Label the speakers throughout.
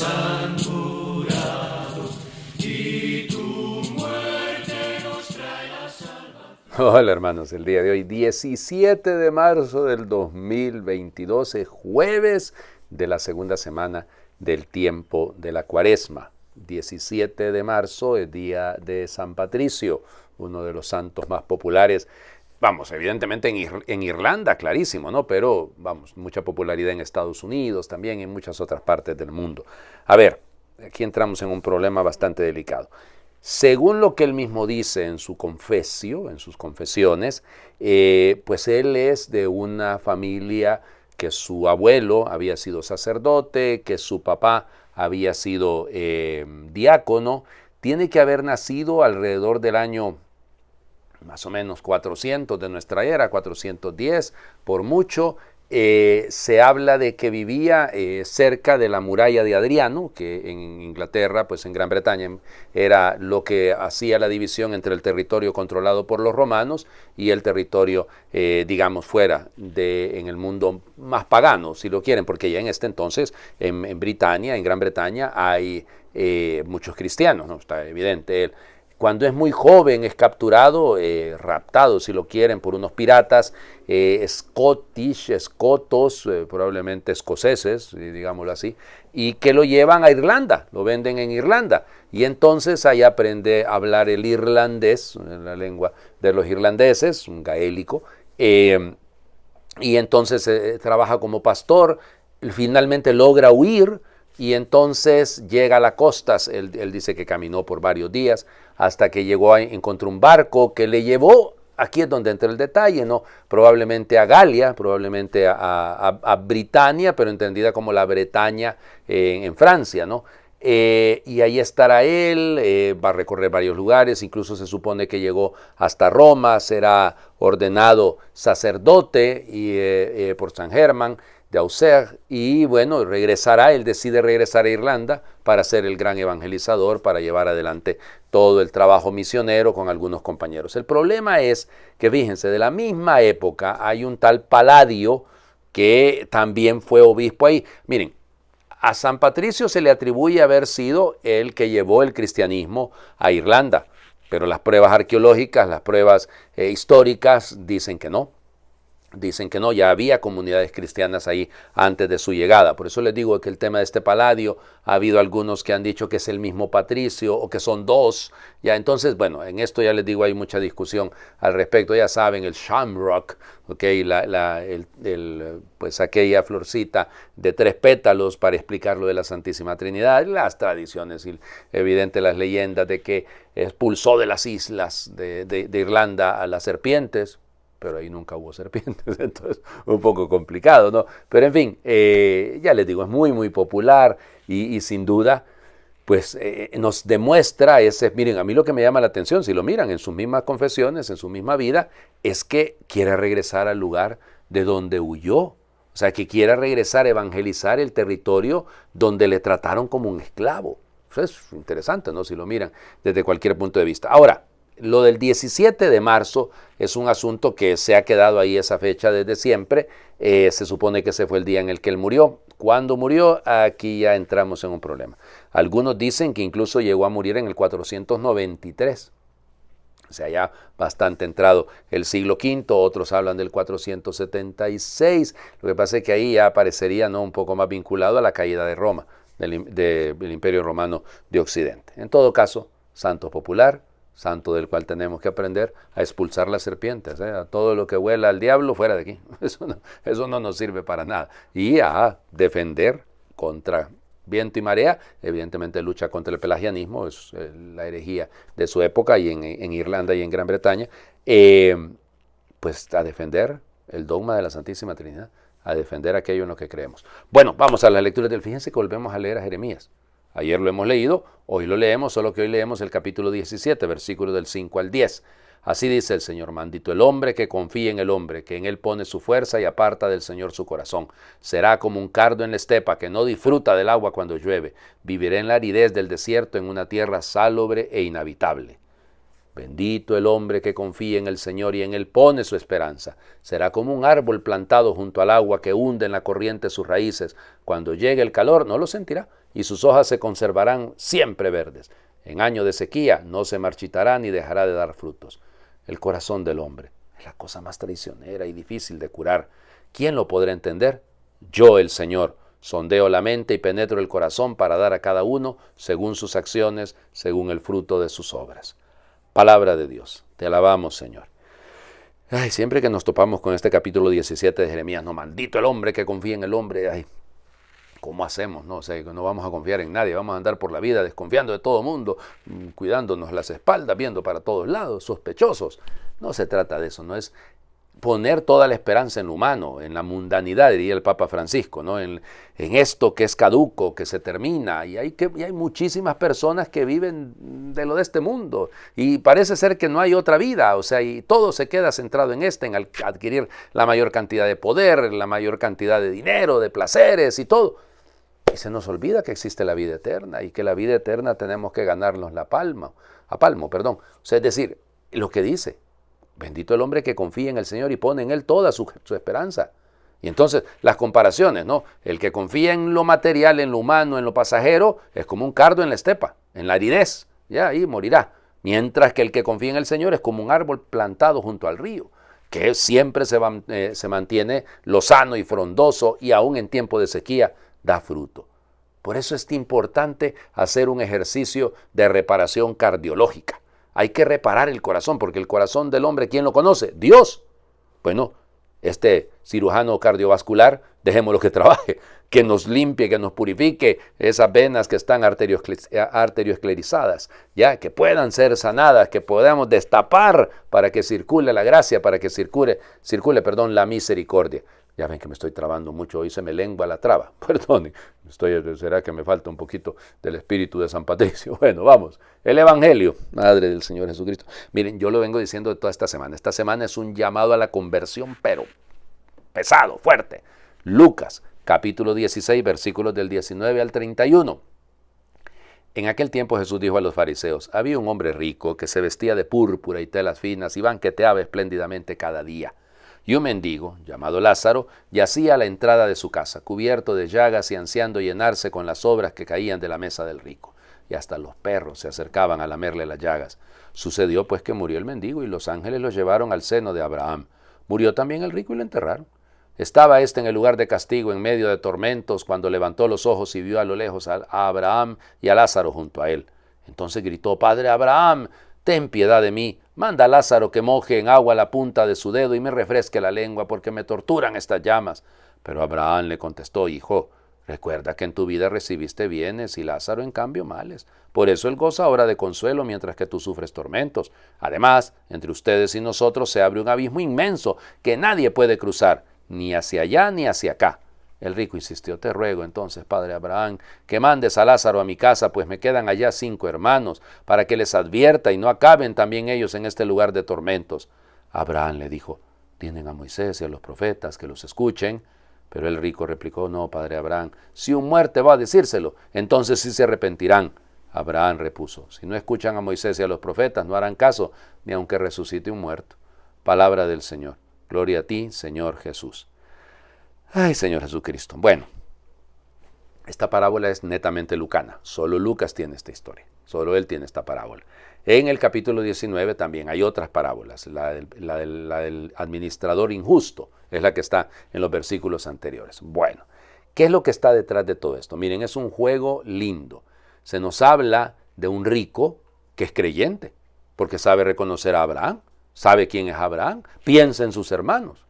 Speaker 1: han jurado, y tu muerte nos trae la salvación.
Speaker 2: Hola hermanos, el día de hoy, 17 de marzo del 2022, es jueves de la segunda semana del tiempo de la Cuaresma. 17 de marzo es día de San Patricio, uno de los santos más populares. Vamos, evidentemente en Irlanda, clarísimo, ¿no? Pero, vamos, mucha popularidad en Estados Unidos, también en muchas otras partes del mundo. A ver, aquí entramos en un problema bastante delicado. Según lo que él mismo dice en su confesio, en sus confesiones, pues él es de una familia que su abuelo había sido sacerdote, que su papá había sido diácono. Tiene que haber nacido alrededor del año más o menos 400 de nuestra era, 410 por mucho. Se habla de que vivía cerca de la muralla de Adriano, que en Inglaterra, pues en Gran Bretaña, era lo que hacía la división entre el territorio controlado por los romanos y el territorio, digamos, fuera en el mundo más pagano, si lo quieren, porque ya en este entonces, en Britania, en Gran Bretaña, hay muchos cristianos, ¿no? Está evidente él. Cuando es muy joven es capturado, raptado si lo quieren, por unos piratas escotos, probablemente escoceses, digámoslo así, y que lo llevan a Irlanda, lo venden en Irlanda. Y entonces ahí aprende a hablar el irlandés, la lengua de los irlandeses, un gaélico, y entonces trabaja como pastor, finalmente logra huir. Y entonces llega a las costas, él dice que caminó por varios días, hasta que encontró un barco que le llevó, aquí es donde entra el detalle, ¿no? Probablemente a Galia, probablemente a Britania, pero entendida como la Bretaña en Francia, ¿no? Y ahí estará él, va a recorrer varios lugares, incluso se supone que llegó hasta Roma, será ordenado sacerdote por San Germán de Auxerre, y bueno, él decide regresar a Irlanda para ser el gran evangelizador, para llevar adelante todo el trabajo misionero con algunos compañeros. El problema es que, fíjense, de la misma época hay un tal Paladio que también fue obispo ahí. Miren, a San Patricio se le atribuye haber sido el que llevó el cristianismo a Irlanda, pero las pruebas arqueológicas, las pruebas históricas dicen que no. Dicen que no, ya había comunidades cristianas ahí antes de su llegada. Por eso les digo que el tema de este Paladio, ha habido algunos que han dicho que es el mismo Patricio o que son dos. Ya, entonces, bueno, en esto ya les digo, hay mucha discusión al respecto. Ya saben, el shamrock, okay, pues aquella florcita de 3 pétalos para explicar lo de la Santísima Trinidad, las tradiciones y evidente las leyendas de que expulsó de las islas de Irlanda a las serpientes. Pero ahí nunca hubo serpientes, entonces un poco complicado, ¿no? Pero en fin, ya les digo, es muy, muy popular y sin duda, pues nos demuestra miren, a mí lo que me llama la atención, si lo miran en sus mismas confesiones, en su misma vida, es que quiere regresar al lugar de donde huyó. O sea, que quiera regresar a evangelizar el territorio donde le trataron como un esclavo. Eso es interesante, ¿no? Si lo miran desde cualquier punto de vista. Ahora, lo del 17 de marzo es un asunto que se ha quedado ahí esa fecha desde siempre. Se supone que ese fue el día en el que él murió. ¿Cuándo murió? Aquí ya entramos en un problema. Algunos dicen que incluso llegó a morir en el 493. O sea, ya bastante entrado el siglo V, otros hablan del 476. Lo que pasa es que ahí ya aparecería, ¿no?, un poco más vinculado a la caída de Roma, del Imperio Romano de Occidente. En todo caso, santo popular, santo del cual tenemos que aprender a expulsar las serpientes, a todo lo que huela al diablo, fuera de aquí. Eso no nos sirve para nada. Y a defender contra viento y marea, evidentemente lucha contra el pelagianismo, es la herejía de su época, y en Irlanda y en Gran Bretaña, pues a defender el dogma de la Santísima Trinidad, a defender aquello en lo que creemos. Bueno, vamos a las lecturas del. Fíjense que volvemos a leer a Jeremías. Ayer lo hemos leído, hoy lo leemos, solo que hoy leemos el capítulo 17, versículos del 5 al 10. Así dice el Señor: maldito el hombre que confía en el hombre, que en él pone su fuerza y aparta del Señor su corazón. Será como un cardo en la estepa que no disfruta del agua cuando llueve. Vivirá en la aridez del desierto, en una tierra salobre e inhabitable. Bendito el hombre que confía en el Señor y en Él pone su esperanza. Será como un árbol plantado junto al agua que hunde en la corriente sus raíces. Cuando llegue el calor no lo sentirá y sus hojas se conservarán siempre verdes. En año de sequía no se marchitará ni dejará de dar frutos. El corazón del hombre es la cosa más traicionera y difícil de curar. ¿Quién lo podrá entender? Yo, el Señor, sondeo la mente y penetro el corazón para dar a cada uno según sus acciones, según el fruto de sus obras. Palabra de Dios. Te alabamos, Señor. Ay, siempre que nos topamos con este capítulo 17 de Jeremías, no, maldito el hombre que confía en el hombre. Ay, ¿cómo hacemos? No, o sea, no vamos a confiar en nadie, vamos a andar por la vida desconfiando de todo mundo, cuidándonos las espaldas, viendo para todos lados, sospechosos. No se trata de eso, no es poner toda la esperanza en lo humano, en la mundanidad, diría el Papa Francisco, ¿no? En esto que es caduco, que se termina, y hay muchísimas personas que viven de lo de este mundo, y parece ser que no hay otra vida, o sea, y todo se queda centrado en en adquirir la mayor cantidad de poder, la mayor cantidad de dinero, de placeres y todo. Y se nos olvida que existe la vida eterna, y que la vida eterna tenemos que ganarnos a palmo. O sea, es decir, lo que dice, bendito el hombre que confía en el Señor y pone en Él toda su esperanza. Y entonces las comparaciones, ¿no? El que confía en lo material, en lo humano, en lo pasajero, es como un cardo en la estepa, en la aridez, ya ahí morirá. Mientras que el que confía en el Señor es como un árbol plantado junto al río, que siempre se mantiene lozano y frondoso y aún en tiempo de sequía da fruto. Por eso es importante hacer un ejercicio de reparación cardiológica. Hay que reparar el corazón, porque el corazón del hombre, ¿quién lo conoce? Dios. Bueno, este cirujano cardiovascular, dejémoslo que trabaje, que nos limpie, que nos purifique esas venas que están arterioesclerizadas, ya que puedan ser sanadas, que podamos destapar para que circule la gracia, para que circule la misericordia. Ya ven que me estoy trabando mucho, hoy se me lengua la traba, perdonen, será que me falta un poquito del espíritu de San Patricio. Bueno, vamos, el Evangelio, Madre del Señor Jesucristo. Miren, yo lo vengo diciendo de toda esta semana es un llamado a la conversión, pero pesado, fuerte. Lucas, capítulo 16, versículos del 19 al 31. En aquel tiempo Jesús dijo a los fariseos, había un hombre rico que se vestía de púrpura y telas finas y banqueteaba espléndidamente cada día. Y un mendigo, llamado Lázaro, yacía a la entrada de su casa, cubierto de llagas y ansiando llenarse con las sobras que caían de la mesa del rico. Y hasta los perros se acercaban a lamerle las llagas. Sucedió pues que murió el mendigo y los ángeles lo llevaron al seno de Abraham. Murió también el rico y lo enterraron. Estaba éste en el lugar de castigo, en medio de tormentos, cuando levantó los ojos y vio a lo lejos a Abraham y a Lázaro junto a él. Entonces gritó, Padre Abraham, ten piedad de mí, manda a Lázaro que moje en agua la punta de su dedo y me refresque la lengua, porque me torturan estas llamas. Pero Abraham le contestó, hijo, recuerda que en tu vida recibiste bienes y Lázaro en cambio males. Por eso él goza ahora de consuelo mientras que tú sufres tormentos. Además, entre ustedes y nosotros se abre un abismo inmenso que nadie puede cruzar, ni hacia allá ni hacia acá. El rico insistió, te ruego entonces, padre Abraham, que mandes a Lázaro a mi casa, pues me quedan allá 5 hermanos, para que les advierta y no acaben también ellos en este lugar de tormentos. Abraham le dijo, tienen a Moisés y a los profetas, que los escuchen. Pero el rico replicó, no, padre Abraham, si un muerte va a decírselo, entonces sí se arrepentirán. Abraham repuso, si no escuchan a Moisés y a los profetas, no harán caso, ni aunque resucite un muerto. Palabra del Señor. Gloria a ti, Señor Jesús. Ay, Señor Jesucristo. Bueno, esta parábola es netamente lucana. Solo Lucas tiene esta historia. Solo él tiene esta parábola. En el capítulo 19 también hay otras parábolas. La del administrador injusto es la que está en los versículos anteriores. Bueno, ¿qué es lo que está detrás de todo esto? Miren, es un juego lindo. Se nos habla de un rico que es creyente, porque sabe reconocer a Abraham, sabe quién es Abraham, piensa en sus hermanos.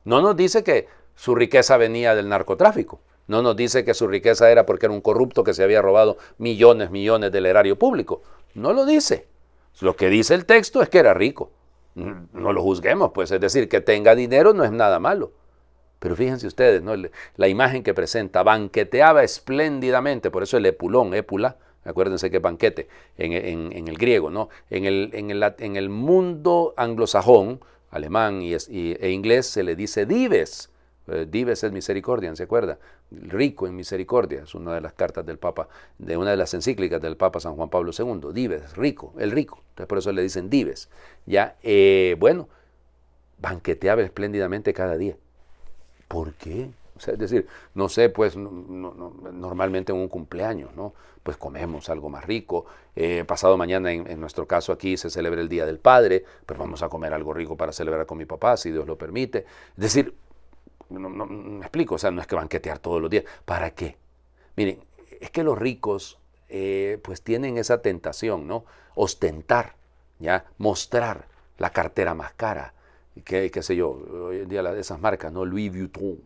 Speaker 2: No nos dice que su riqueza venía del narcotráfico. No nos dice que su riqueza era porque era un corrupto que se había robado millones del erario público. No lo dice. Lo que dice el texto es que era rico. No lo juzguemos, pues, es decir, que tenga dinero no es nada malo. Pero fíjense ustedes, ¿no? La imagen que presenta, banqueteaba espléndidamente, por eso el epulón, épula, acuérdense que banquete en el griego, ¿no? En el mundo anglosajón, alemán e inglés, se le dice dives. Dives et misericordia, ¿se acuerda? Rico en misericordia, es una de las cartas del Papa, de una de las encíclicas del Papa San Juan Pablo II. Dives, rico, el rico. Entonces por eso le dicen dives. Ya, bueno, banqueteaba espléndidamente cada día. ¿Por qué? O sea, es decir, no sé, pues normalmente en un cumpleaños, ¿no? Pues comemos algo más rico. Pasado mañana, en nuestro caso aquí, se celebra el Día del Padre, pues vamos a comer algo rico para celebrar con mi papá, si Dios lo permite. Es decir, no me explico, o sea, no es que banquetear todos los días. ¿Para qué? Miren, es que los ricos pues tienen esa tentación, ¿no? Ostentar, ¿ya? Mostrar la cartera más cara. Qué sé yo, hoy en día esas marcas, ¿no? Louis Vuitton,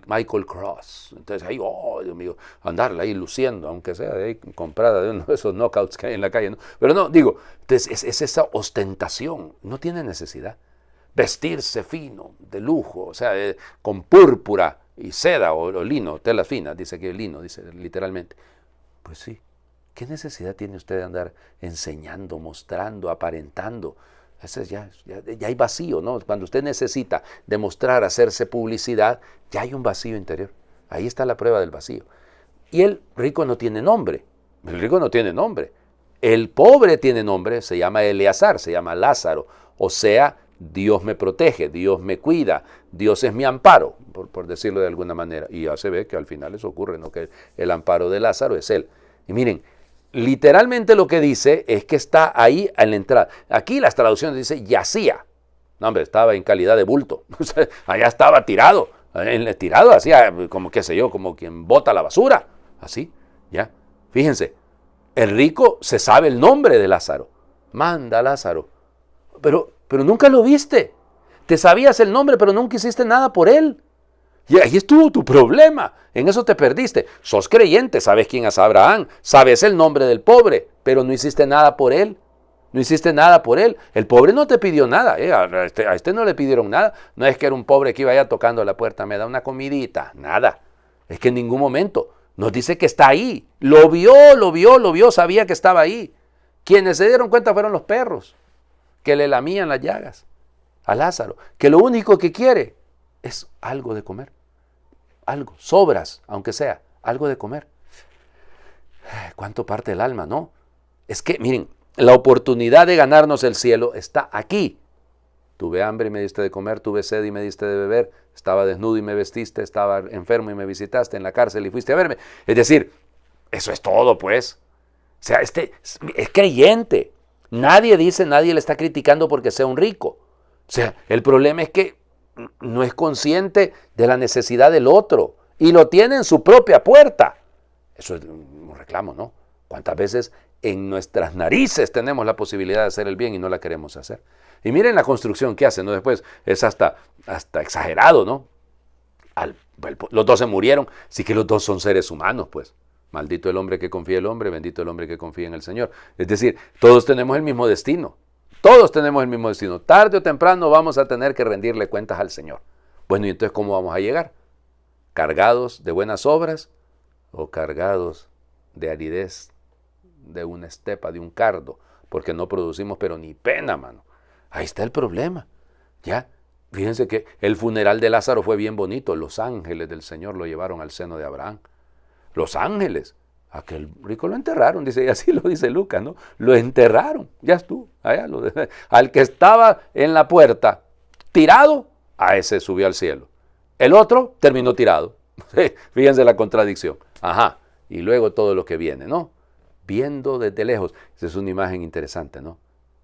Speaker 2: Michael Kors. Entonces ahí, oh, Dios mío, andarla ahí luciendo, aunque sea de ahí comprada de uno de esos knockouts que hay en la calle, ¿no? Pero no, digo, entonces es esa ostentación, no tiene necesidad. Vestirse fino, de lujo, o sea, con púrpura y seda o lino, tela fina, dice que lino, dice literalmente. Pues sí, ¿qué necesidad tiene usted de andar enseñando, mostrando, aparentando? Ese ya hay vacío, ¿no? Cuando usted necesita demostrar, hacerse publicidad, ya hay un vacío interior. Ahí está la prueba del vacío. Y el rico no tiene nombre. El rico no tiene nombre. El pobre tiene nombre, se llama Eleazar, se llama Lázaro. O sea, Dios me protege, Dios me cuida, Dios es mi amparo, por decirlo de alguna manera. Y ya se ve que al final eso ocurre, ¿no? Que el amparo de Lázaro es él. Y miren, literalmente lo que dice es que está ahí en la entrada. Aquí las traducciones dice yacía. No, hombre, estaba en calidad de bulto. Allá estaba tirado. Tirado hacía como, qué sé yo, como quien bota la basura. Así, ya. Fíjense, el rico se sabe el nombre de Lázaro. Manda Lázaro. Pero nunca lo viste. Te sabías el nombre, pero nunca hiciste nada por él. Y ahí estuvo tu problema, en eso te perdiste. Sos creyente, sabes quién es Abraham, sabes el nombre del pobre, pero no hiciste nada por él. No hiciste nada por él. El pobre no te pidió nada, a este no le pidieron nada. No es que era un pobre que iba allá tocando la puerta, me da una comidita, nada. Es que en ningún momento nos dice que está ahí. Lo vio, sabía que estaba ahí. Quienes se dieron cuenta fueron los perros, que le lamían las llagas a Lázaro, que lo único que quiere es algo de comer, algo, sobras, aunque sea, algo de comer. ¿Cuánto parte el alma, no? Es que, miren, la oportunidad de ganarnos el cielo está aquí. Tuve hambre y me diste de comer, tuve sed y me diste de beber, estaba desnudo y me vestiste, estaba enfermo y me visitaste, en la cárcel y fuiste a verme. Es decir, eso es todo, pues. O sea, es creyente. Nadie le está criticando porque sea un rico. O sea, el problema es que no es consciente de la necesidad del otro y lo tiene en su propia puerta. Eso es un reclamo, ¿no? ¿Cuántas veces en nuestras narices tenemos la posibilidad de hacer el bien y no la queremos hacer? Y miren la construcción que hacen, ¿no? Después es hasta exagerado, ¿no? Los dos se murieron, sí que los dos son seres humanos, pues. Maldito el hombre que confía en el hombre, bendito el hombre que confía en el Señor. Es decir, todos tenemos el mismo destino. Todos tenemos el mismo destino. Tarde o temprano vamos a tener que rendirle cuentas al Señor. Bueno, ¿y entonces cómo vamos a llegar? ¿Cargados de buenas obras o cargados de aridez, de una estepa, de un cardo? Porque no producimos pero ni pena, mano. Ahí está el problema. Ya, fíjense que el funeral de Lázaro fue bien bonito. Los ángeles del Señor lo llevaron al seno de Abraham. Los ángeles. Aquel rico lo enterraron, dice, y así lo dice Lucas, ¿no? Lo enterraron, ya estuvo. Al que estaba en la puerta tirado, a ese subió al cielo. El otro terminó tirado. Fíjense la contradicción. Ajá, y luego todo lo que viene, ¿no? Viendo desde lejos. Esa es una imagen interesante, ¿no?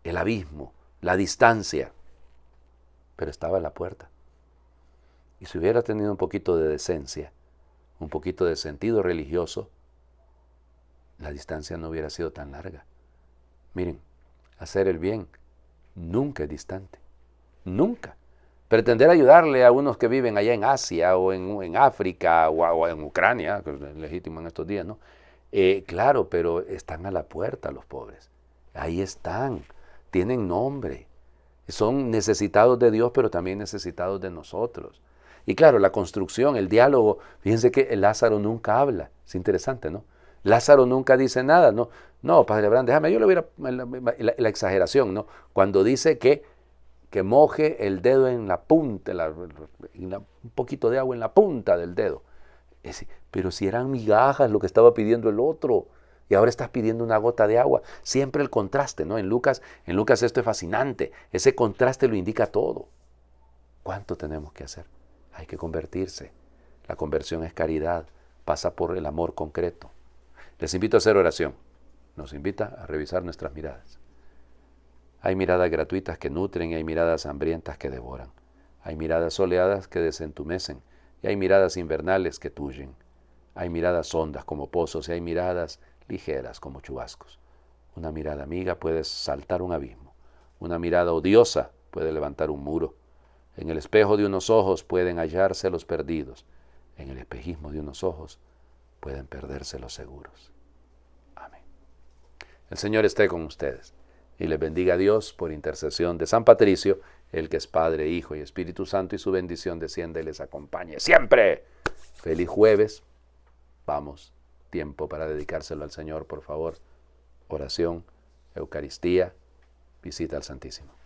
Speaker 2: El abismo, la distancia. Pero estaba en la puerta. Y si hubiera tenido un poquito de decencia, un poquito de sentido religioso, la distancia no hubiera sido tan larga. Miren, hacer el bien nunca es distante. Nunca. Pretender ayudarle a unos que viven allá en Asia o en África o en Ucrania, que es legítimo en estos días, ¿no? Claro, pero están a la puerta los pobres. Ahí están. Tienen nombre. Son necesitados de Dios, pero también necesitados de nosotros. Y claro, la construcción, el diálogo, fíjense que Lázaro nunca habla. Es interesante, ¿no? Lázaro nunca dice nada, no, Padre Abraham, déjame, yo le hubiera, la exageración, ¿no? Cuando dice que que moje el dedo en la punta, un poquito de agua en la punta del dedo. Pero si eran migajas lo que estaba pidiendo el otro, y ahora estás pidiendo una gota de agua. Siempre el contraste, ¿no? En Lucas esto es fascinante. Ese contraste lo indica todo. ¿Cuánto tenemos que hacer? Hay que convertirse. La conversión es caridad, pasa por el amor concreto. Les invito a hacer oración. Nos invita a revisar nuestras miradas. Hay miradas gratuitas que nutren y hay miradas hambrientas que devoran. Hay miradas soleadas que desentumecen y hay miradas invernales que tuyen. Hay miradas hondas como pozos y hay miradas ligeras como chubascos. Una mirada amiga puede saltar un abismo. Una mirada odiosa puede levantar un muro. En el espejo de unos ojos pueden hallarse los perdidos. En el espejismo de unos ojos pueden perderse los seguros. Amén. El Señor esté con ustedes y les bendiga a Dios por intercesión de San Patricio, el que es Padre, Hijo y Espíritu Santo, y su bendición descienda y les acompañe siempre. Feliz jueves. Vamos, tiempo para dedicárselo al Señor, por favor. Oración, Eucaristía, visita al Santísimo.